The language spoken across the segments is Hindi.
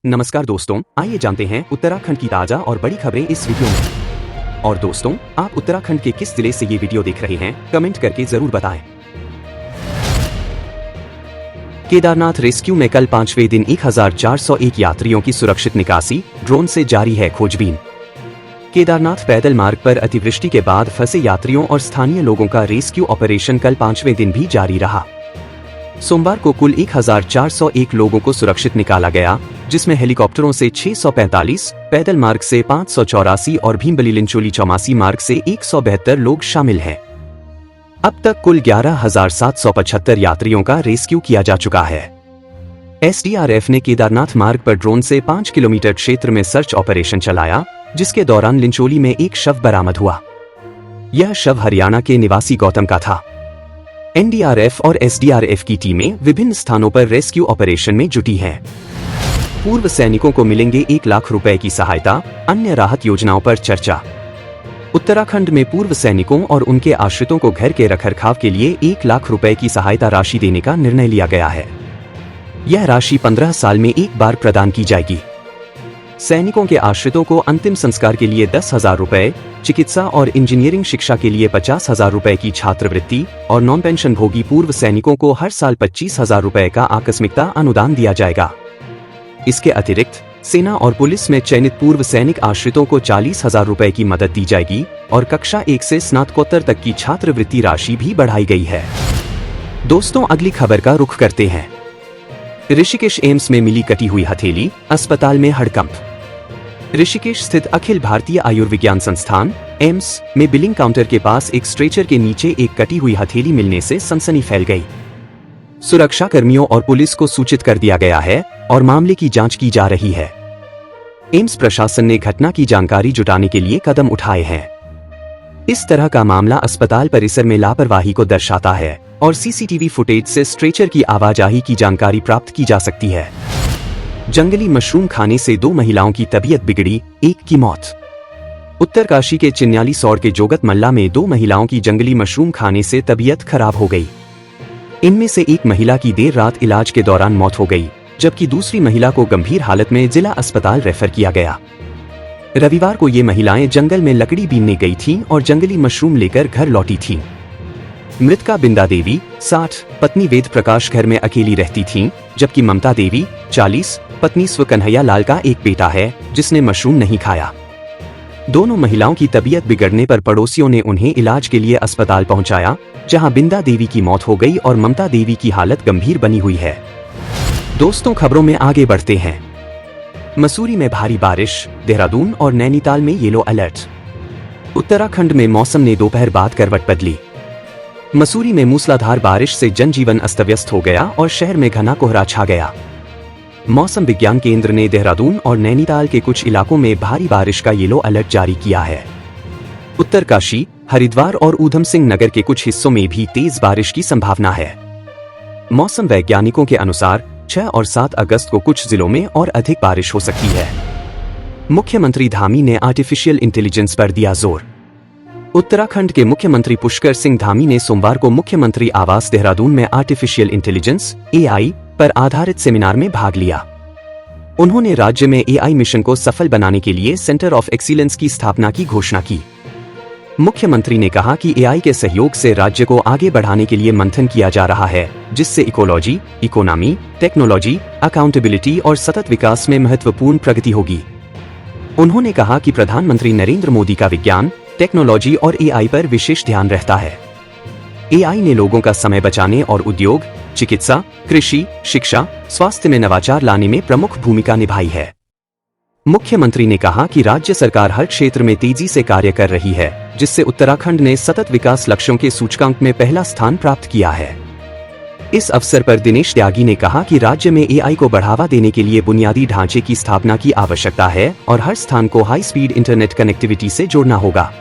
नमस्कार दोस्तों, आइए जानते हैं उत्तराखंड की ताजा और बड़ी खबरें इस वीडियो में। और दोस्तों, आप उत्तराखंड के किस जिले से ये वीडियो देख रहे हैं, कमेंट करके जरूर बताएं। केदारनाथ रेस्क्यू में कल 5वें दिन 1401 यात्रियों की सुरक्षित निकासी, ड्रोन से जारी है खोजबीन। केदारनाथ पैदल मार्ग पर अतिवृष्टि के बाद फंसे यात्रियों और स्थानीय लोगों का रेस्क्यू ऑपरेशन कल 5वें दिन भी जारी रहा। सोमवार को कुल 1401 लोगों को सुरक्षित निकाला गया, जिसमें हेलीकॉप्टरों से 645, पैदल मार्ग से 584 और भीमबली लिंचोली चौमासी मार्ग से 172 लोग शामिल हैं। अब तक कुल 11,775 यात्रियों का रेस्क्यू किया जा चुका है। एसडीआरएफ ने केदारनाथ मार्ग पर ड्रोन से 5 किलोमीटर क्षेत्र में सर्च ऑपरेशन चलाया, जिसके दौरान लिंचोली में एक शव बरामद हुआ। यह शव हरियाणा के निवासी गौतम का था। एनडीआरएफ और एसडीआरएफ की टीमें विभिन्न स्थानों पर रेस्क्यू ऑपरेशन में जुटी हैं। पूर्व सैनिकों को मिलेंगे 1 लाख रुपए की सहायता, अन्य राहत योजनाओं पर चर्चा। उत्तराखंड में पूर्व सैनिकों और उनके आश्रितों को घर के रखरखाव के लिए 1 लाख रुपए की सहायता राशि देने का निर्णय लिया गया है। यह राशि 15 साल में एक बार प्रदान की जाएगी। सैनिकों के आश्रितों को अंतिम संस्कार के लिए 10,000 रुपए, चिकित्सा और इंजीनियरिंग शिक्षा के लिए 50,000 रुपए की छात्रवृत्ति और नॉन पेंशन भोगी पूर्व सैनिकों को हर साल 25,000 रुपए का आकस्मिकता अनुदान दिया जाएगा। इसके अतिरिक्त सेना और पुलिस में चयनित पूर्व सैनिक आश्रितों को 40,000 रुपए की मदद दी जाएगी और कक्षा 1 से स्नातकोत्तर तक की छात्रवृत्ति राशि भी बढ़ाई गई है। दोस्तों, अगली खबर का रुख करते हैं। ऋषिकेश एम्स में मिली कटी हुई हथेली, अस्पताल में हड़कंप। ऋषिकेश स्थित अखिल भारतीय आयुर्विज्ञान संस्थान एम्स में बिलिंग काउंटर के पास एक स्ट्रेचर के नीचे एक कटी हुई हथेली मिलने से सनसनी फैल गई। सुरक्षा कर्मियों और पुलिस को सूचित कर दिया गया है और मामले की जांच की जा रही है। एम्स प्रशासन ने घटना की जानकारी जुटाने के लिए कदम उठाए हैं। इस तरह का मामला अस्पताल परिसर में लापरवाही को दर्शाता है और सीसीटीवी फुटेज से स्ट्रेचर की आवाजाही की जानकारी प्राप्त की जा सकती है। जंगली मशरूम खाने से 2 महिलाओं की तबीयत बिगड़ी, एक की मौत। उत्तरकाशी के चिन्याली सौर के जोगत मल्ला में 2 महिलाओं की जंगली मशरूम खाने से तबीयत खराब हो गई। इनमें से एक महिला की देर रात इलाज के दौरान मौत हो गई, जबकि दूसरी महिला को गंभीर हालत में जिला अस्पताल रेफर किया गया। रविवार को ये महिलाएं जंगल में लकड़ी बीनने गई थीं और जंगली मशरूम लेकर घर लौटी थीं। मृतका बिंदा देवी 60, पत्नी वेद प्रकाश घर में अकेली रहती थीं, जबकि ममता देवी 40, पत्नी स्व कन्हैया लाल का एक बेटा है जिसने मशरूम नहीं खाया। दोनों महिलाओं की तबीयत बिगड़ने पर पड़ोसियों ने उन्हें इलाज के लिए अस्पताल पहुंचाया, जहां बिंदा देवी की मौत हो गई और ममता देवी की हालत गंभीर बनी हुई है। दोस्तों, खबरों में आगे बढ़ते हैं। मसूरी में भारी बारिश, देहरादून और नैनीताल में येलो अलर्ट। उत्तराखंड में मौसम ने दोपहर बाद करवट बदली। मसूरी में मूसलाधार बारिश से जनजीवन अस्त-व्यस्त हो गया और शहर में घना कोहरा छा गया। मौसम विज्ञान केंद्र ने देहरादून और नैनीताल के कुछ इलाकों में भारी बारिश का येलो अलर्ट जारी किया है। उत्तरकाशी, हरिद्वार और ऊधम सिंह नगर के कुछ हिस्सों में भी तेज बारिश की संभावना है। मौसम वैज्ञानिकों के अनुसार 6 और 7 अगस्त को कुछ जिलों में और अधिक बारिश हो सकती है। मुख्यमंत्री धामी ने आर्टिफिशियल इंटेलिजेंस पर दिया जोर। उत्तराखंड के मुख्यमंत्री पुष्कर सिंह धामी ने सोमवार को मुख्यमंत्री आवास देहरादून में आर्टिफिशियल इंटेलिजेंस (एआई) पर आधारित सेमिनार में भाग लिया। उन्होंने राज्य में एआई मिशन को सफल बनाने के लिए सेंटर ऑफ एक्सीलेंस की स्थापना की घोषणा की। मुख्यमंत्री ने कहा कि एआई के सहयोग से राज्य को आगे बढ़ाने के लिए मंथन किया जा रहा है, जिससे इकोलॉजी, इकोनॉमी, टेक्नोलॉजी, अकाउंटेबिलिटी और सतत विकास में महत्वपूर्ण प्रगति होगी। उन्होंने कहा कि प्रधानमंत्री नरेंद्र मोदी का विज्ञान, टेक्नोलॉजी और एआई पर विशेष ध्यान रहता है। एआई ने लोगों का समय बचाने और उद्योग, चिकित्सा, कृषि, शिक्षा, स्वास्थ्य में नवाचार लाने में प्रमुख भूमिका निभाई है। मुख्यमंत्री ने कहा कि राज्य सरकार हर क्षेत्र में तेजी से कार्य कर रही है, जिससे उत्तराखंड ने सतत विकास लक्ष्यों के सूचकांक में पहला स्थान प्राप्त किया है। इस अवसर पर दिनेश त्यागी ने कहा कि राज्य में एआई को बढ़ावा देने के लिए बुनियादी ढांचे की स्थापना की आवश्यकता है और हर स्थान को हाई स्पीड इंटरनेट कनेक्टिविटी से जोड़ना होगा।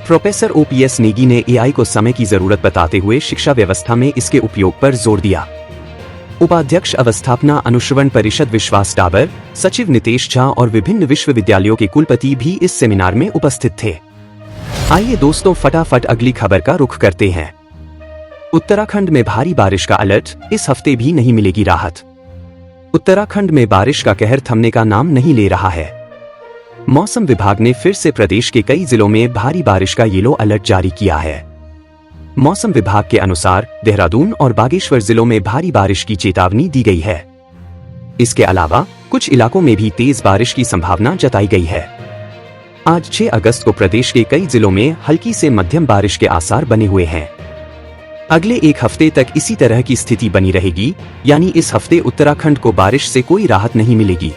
प्रोफेसर ओपीएस नेगी ने एआई को समय की जरूरत बताते हुए शिक्षा व्यवस्था में इसके उपयोग पर जोर दिया। उपाध्यक्ष अवस्थापना अनुश्रवण परिषद विश्वास डाबर, सचिव नितेश झा और विभिन्न विश्वविद्यालयों के कुलपति भी इस सेमिनार में उपस्थित थे। आइए दोस्तों, फटाफट अगली खबर का रुख करते हैं। उत्तराखंड में भारी बारिश का अलर्ट, इस हफ्ते भी नहीं मिलेगी राहत। उत्तराखंड में बारिश का कहर थमने का नाम नहीं ले रहा है। मौसम विभाग ने फिर से प्रदेश के कई जिलों में भारी बारिश का येलो अलर्ट जारी किया है। मौसम विभाग के अनुसार देहरादून और बागेश्वर जिलों में भारी बारिश की चेतावनी दी गई है। इसके अलावा कुछ इलाकों में भी तेज बारिश की संभावना जताई गई है। आज 6 अगस्त को प्रदेश के कई जिलों में हल्की से मध्यम बारिश के आसार बने हुए हैं। अगले एक हफ्ते तक इसी तरह की स्थिति बनी रहेगी, यानी इस हफ्ते उत्तराखंड को बारिश से कोई राहत नहीं मिलेगी।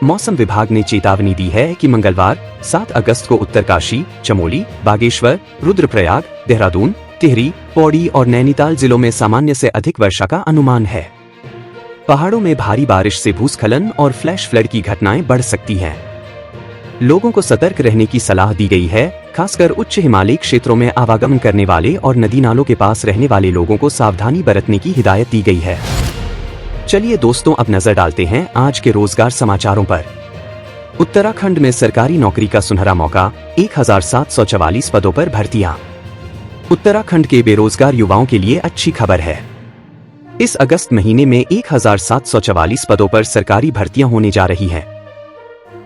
मौसम विभाग ने चेतावनी दी है कि मंगलवार 7 अगस्त को उत्तरकाशी, चमोली, बागेश्वर, रुद्रप्रयाग, देहरादून, टिहरी, पौड़ी और नैनीताल जिलों में सामान्य से अधिक वर्षा का अनुमान है। पहाड़ों में भारी बारिश से भूस्खलन और फ्लैश फ्लड की घटनाएं बढ़ सकती हैं। लोगों को सतर्क रहने की सलाह दी गई है। खासकर उच्च हिमालयी क्षेत्रों में आवागमन करने वाले और नदी नालों के पास रहने वाले लोगों को सावधानी बरतने की हिदायत दी गई है। चलिए दोस्तों, अब नजर डालते हैं आज के रोजगार समाचारों पर। उत्तराखंड में सरकारी नौकरी का सुनहरा मौका, 1744 पदों पर भर्तियां। उत्तराखंड के बेरोजगार युवाओं के लिए अच्छी खबर है। इस अगस्त महीने में 1744 पदों पर सरकारी भर्तियां होने जा रही हैं।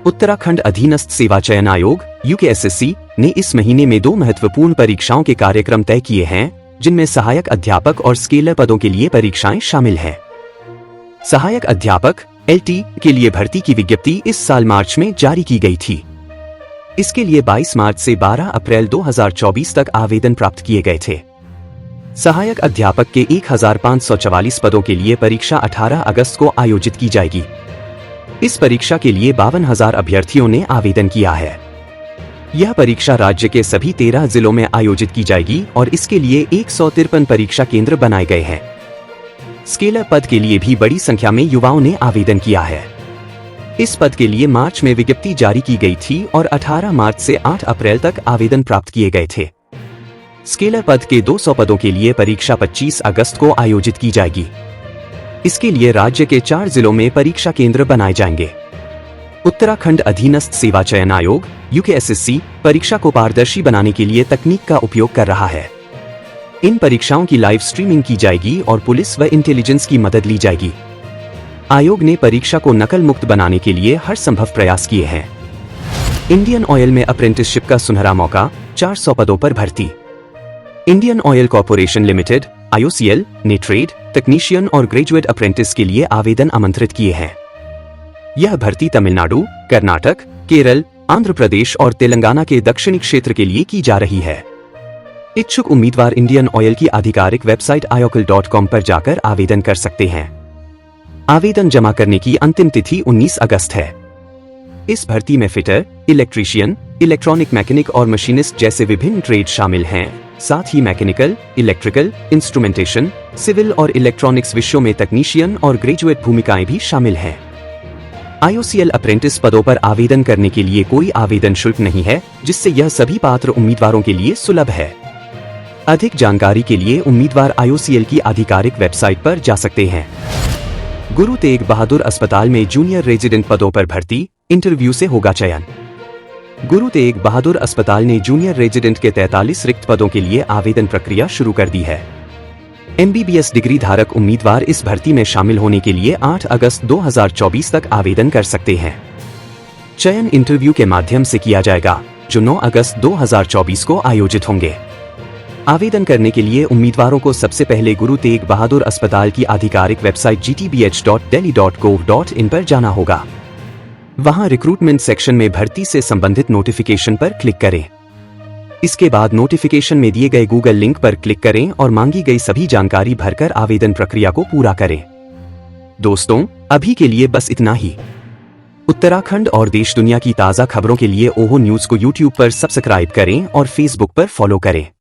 उत्तराखंड अधीनस्थ सेवा चयन आयोग UKSSC ने इस महीने में 2 महत्वपूर्ण परीक्षाओं के कार्यक्रम तय किए हैं, जिनमें सहायक अध्यापक और स्केलर पदों के लिए परीक्षाएं शामिल हैं। सहायक अध्यापक LT के लिए भर्ती की विज्ञप्ति इस साल मार्च में जारी की गई थी। इसके लिए 22 मार्च से 12 अप्रैल 2024 तक आवेदन प्राप्त किए गए थे। सहायक अध्यापक के 1544 पदों के लिए परीक्षा 18 अगस्त को आयोजित की जाएगी। इस परीक्षा के लिए 52,000 अभ्यर्थियों ने आवेदन किया है। यह परीक्षा राज्य के सभी 13 जिलों में आयोजित की जाएगी और इसके लिए 153 परीक्षा केंद्र बनाए गए हैं। स्केलर पद के लिए भी बड़ी संख्या में युवाओं ने आवेदन किया है। इस पद के लिए मार्च में विज्ञप्ति जारी की गई थी और 18 मार्च से 8 अप्रैल तक आवेदन प्राप्त किए गए थे। स्केलर पद के 200 पदों के लिए परीक्षा 25 अगस्त को आयोजित की जाएगी। इसके लिए राज्य के 4 जिलों में परीक्षा केंद्र बनाए जाएंगे। उत्तराखंड अधीनस्थ सेवा चयन आयोग UKSSC परीक्षा को पारदर्शी बनाने के लिए तकनीक का उपयोग कर रहा है। इन परीक्षाओं की लाइव स्ट्रीमिंग की जाएगी और पुलिस व इंटेलिजेंस की मदद ली जाएगी। आयोग ने परीक्षा को नकल मुक्त बनाने के लिए हर संभव प्रयास किए हैं। इंडियन ऑयल में अप्रेंटिसशिप का सुनहरा मौका, 400 पदों पर भर्ती। Indian oil corporation limited IOCL ने ट्रेड, टेक्नीशियन और ग्रेजुएट अप्रेंटिस के लिए आवेदन आमंत्रित किए हैं। यह भर्ती तमिलनाडु, कर्नाटक, केरल, आंध्र प्रदेश और तेलंगाना के दक्षिणी क्षेत्र के लिए की जा रही है। इच्छुक उम्मीदवार इंडियन ऑयल की आधिकारिक वेबसाइट iokl.com पर जाकर आवेदन कर सकते हैं। आवेदन जमा करने की अंतिम तिथि 19 अगस्त है। इस भर्ती में फिटर, इलेक्ट्रीशियन, इलेक्ट्रॉनिक मैकेनिक और मशीनिस्ट जैसे विभिन्न ट्रेड शामिल हैं। साथ ही मैकेनिकल, इलेक्ट्रिकल, इंस्ट्रूमेंटेशन, सिविल और इलेक्ट्रॉनिक्स विषयों में तकनीशियन और ग्रेजुएट भूमिकाएं भी शामिल हैं। IOCL अप्रेंटिस पदों पर आवेदन करने के लिए कोई आवेदन शुल्क नहीं है, जिससे यह सभी पात्र उम्मीदवारों के लिए सुलभ है। अधिक जानकारी के लिए उम्मीदवार IOCL की आधिकारिक वेबसाइट पर जा सकते हैं। गुरु तेग बहादुर अस्पताल में जूनियर रेजिडेंट पदों पर भर्ती, इंटरव्यू से होगा चयन। गुरु तेग बहादुर अस्पताल ने जूनियर रेजिडेंट के 43 रिक्त पदों के लिए आवेदन प्रक्रिया शुरू कर दी है। MBBS डिग्री धारक उम्मीदवार इस भर्ती में शामिल होने के लिए 8 अगस्त 2024 तक आवेदन कर सकते हैं। चयन इंटरव्यू के माध्यम से किया जाएगा, जो 9 अगस्त 2024 को आयोजित होंगे। आवेदन करने के लिए उम्मीदवारों को सबसे पहले गुरु तेग बहादुर अस्पताल की आधिकारिक वेबसाइट gtbh.delhi.gov.in पर जाना होगा। वहां रिक्रूटमेंट सेक्शन में भर्ती से संबंधित नोटिफिकेशन पर क्लिक करें। इसके बाद नोटिफिकेशन में दिए गए गूगल लिंक पर क्लिक करें और मांगी गई सभी जानकारी भरकर आवेदन प्रक्रिया को पूरा करें। दोस्तों, अभी के लिए बस इतना ही। उत्तराखंड और देश दुनिया की ताज़ा खबरों के लिए ओहो न्यूज़ को YouTube पर सब्सक्राइब करें और Facebook पर फॉलो करें।